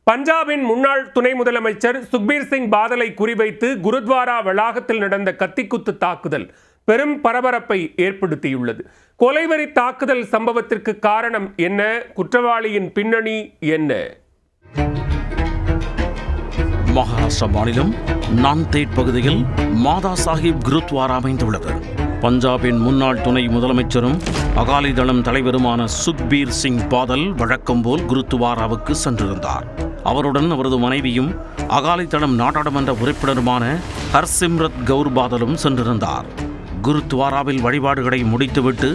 பஞ்சாபின் முன்னாள் துணை முதலமைச்சர் சுக்பீர் சிங் பாதலை குறிவைத்து குருத்வாரா வளாகத்தில் நடந்த கத்திக்குத்து தாக்குதல் பெரும் பரபரப்பை ஏற்படுத்தியுள்ளது. கொலைவெறி தாக்குதல் சம்பவத்திற்கு காரணம் என்ன? குற்றவாளியின் பின்னணி என்ன? மகாராஷ்டிரா மாநிலம் நாந்தேட் பகுதியில் மாதா சாஹிப் குருத்வாரா அமைந்துள்ளது. பஞ்சாபின் முன்னாள் துணை முதலமைச்சரும் அகாலிதளம் தலைவருமான சுக்பீர் சிங் பாதல் வழக்கம் போல் குருத்வாராவுக்கு சென்றிருந்தார். அவருடன் அவரது மனைவியும் அகாலிதளம் நாடாளுமன்ற உறுப்பினருமான ஹர்சிம்ரத் கவுர் பாதலும் சென்றிருந்தார். குருத்வாராவில் வழிபாடுகளை முடித்துவிட்டு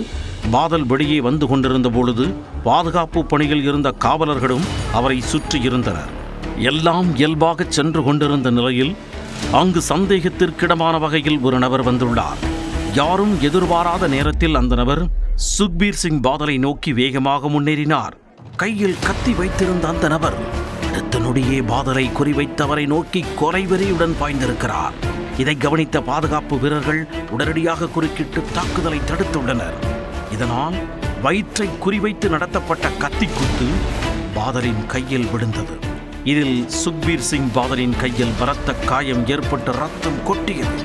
பாதல் வெளியே வந்து கொண்டிருந்த பொழுது பாதுகாப்பு பணியில் இருந்த காவலர்களும் அவரை சுற்றியிருந்தனர். எல்லாம் இயல்பாக சென்று கொண்டிருந்த நிலையில் அங்கு சந்தேகத்திற்கிடமான வகையில் ஒரு நபர் வந்துள்ளார். யாரும் எதிர்பாராத நேரத்தில் அந்த நபர் சுக்பீர் சிங் பாதலை நோக்கி வேகமாக முன்னேறினார். கையில் கத்தி வைத்திருந்த அந்த நபர் அடுத்த நொடியே பாதலை குறிவைத்தவரை நோக்கி கொலைவெறியுடன் பாய்ந்திருக்கிறார். இதை கவனித்த பாதுகாப்பு வீரர்கள் உடனடியாக குறுக்கிட்டு தாக்குதலை தடுத்துள்ளனர். இதனால் வயிற்றை குறிவைத்து நடத்தப்பட்ட கத்திக்குத்து பாதலின் கையில் விழுந்தது. இதில் சுக்பீர் சிங் பாதலின் கையில் பலத்த காயம் ஏற்பட்டு ரத்தம் கொட்டியது.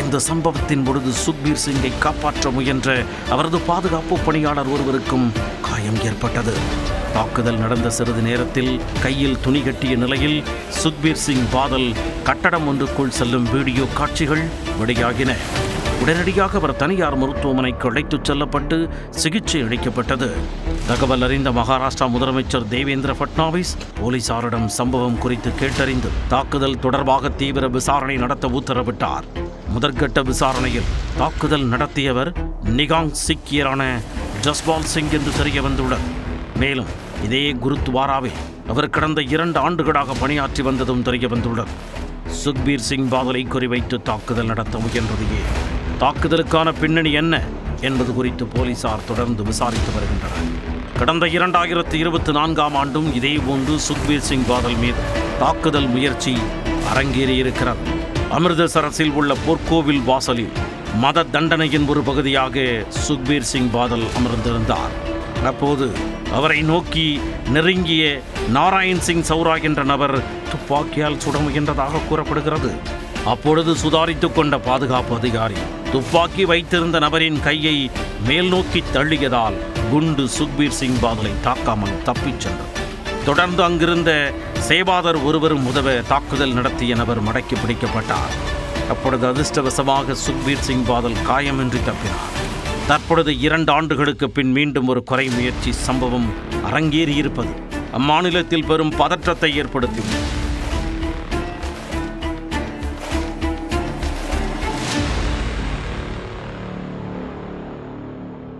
இந்த சம்பவத்தின் பொழுது சுக்பீர் சிங்கை காப்பாற்ற முயன்ற அவரது பாதுகாப்பு பணியாளர் ஒருவருக்கும் காயம் ஏற்பட்டது. தாக்குதல் நடந்த சிறிது நேரத்தில் கையில் துணி கட்டிய நிலையில் சுக்பீர் சிங் பாதல் கட்டடம் ஒன்றுக்குள் செல்லும் வீடியோ காட்சிகள் வெளியாகின. உடனடியாக அவர் தனியார் மருத்துவமனைக்கு அழைத்துச் செல்லப்பட்டு சிகிச்சை அளிக்கப்பட்டது. தகவல் அறிந்த மகாராஷ்டிரா முதலமைச்சர் தேவேந்திர பட்னாவிஸ் போலீசாரிடம் சம்பவம் குறித்து கேட்டறிந்து தாக்குதல் தொடர்பாக தீவிர விசாரணை நடத்த உத்தரவிட்டார். முதற்கட்ட விசாரணையில் தாக்குதல் நடத்தியவர் நிகாங் சீக்கியரான ஜஸ்பால் சிங் என்று தெரிய வந்துள்ளது. மேலும் இதே குருத்வாராவில் அவர் கடந்த 2 ஆண்டுகளாக பணியாற்றி வந்ததும் தெரிய வந்துள்ளது. சுக்பீர் சிங் பாதலை குறிவைத்து தாக்குதல் நடத்த முயன்றதையே தாக்குதலுக்கான பின்னணி என்ன என்பது குறித்து போலீசார் தொடர்ந்து விசாரித்து வருகின்றனர். கடந்த 2024ஆம் ஆண்டும் இதேபோன்று சுக்பீர் சிங் பாதல் மீது தாக்குதல் முயற்சி அரங்கேறியிருக்கிறது. அமிர்தசரஸில் உள்ள பொற்கோவில் வாசலில் மத தண்டனையின் ஒரு பகுதியாக சுக்பீர் சிங் பாதல் அமர்ந்திருந்தார். அப்போது அவரை நோக்கி நெருங்கிய நாராயண் சிங் சௌரா என்ற நபர் துப்பாக்கியால் சுட முயன்றதாக கூறப்படுகிறது. அப்பொழுது சுதாரித்துக் கொண்ட பாதுகாப்பு அதிகாரி துப்பாக்கி வைத்திருந்த நபரின் கையை மேல் நோக்கி தள்ளியதால் குண்டு சுக்பீர் சிங் பாதலை தாக்காமல் தப்பிச் சென்றது. தொடர்ந்து அங்கிருந்த சேவாதர் ஒருவரும் உதவ தாக்குதல் நடத்திய நபர் மடக்கி பிடிக்கப்பட்டார். அப்பொழுது அதிர்ஷ்டவசமாக சுக்பீர் சிங் பாதல் காயமின்றி தப்பினார். தற்பொழுது 2 ஆண்டுகளுக்கு பின் மீண்டும் ஒரு கொலை முயற்சி சம்பவம் அரங்கேறியிருப்பது அம்மாநிலத்தில் பெரும் பதற்றத்தை ஏற்படுத்தியுள்ளது.